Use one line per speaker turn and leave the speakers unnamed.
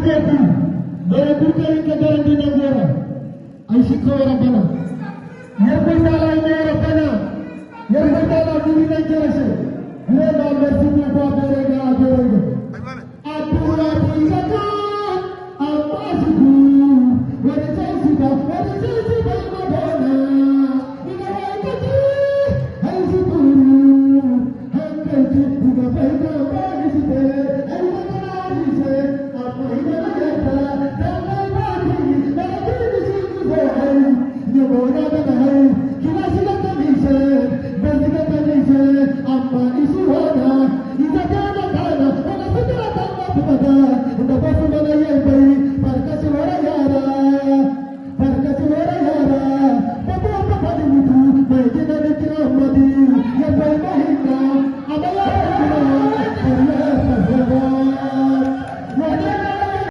ku dore kurkari ka garanti na gora ay sikora bana yerbata la ina bana yerbata la duri na jarase ne na merci beaucoup berega berega apura pulika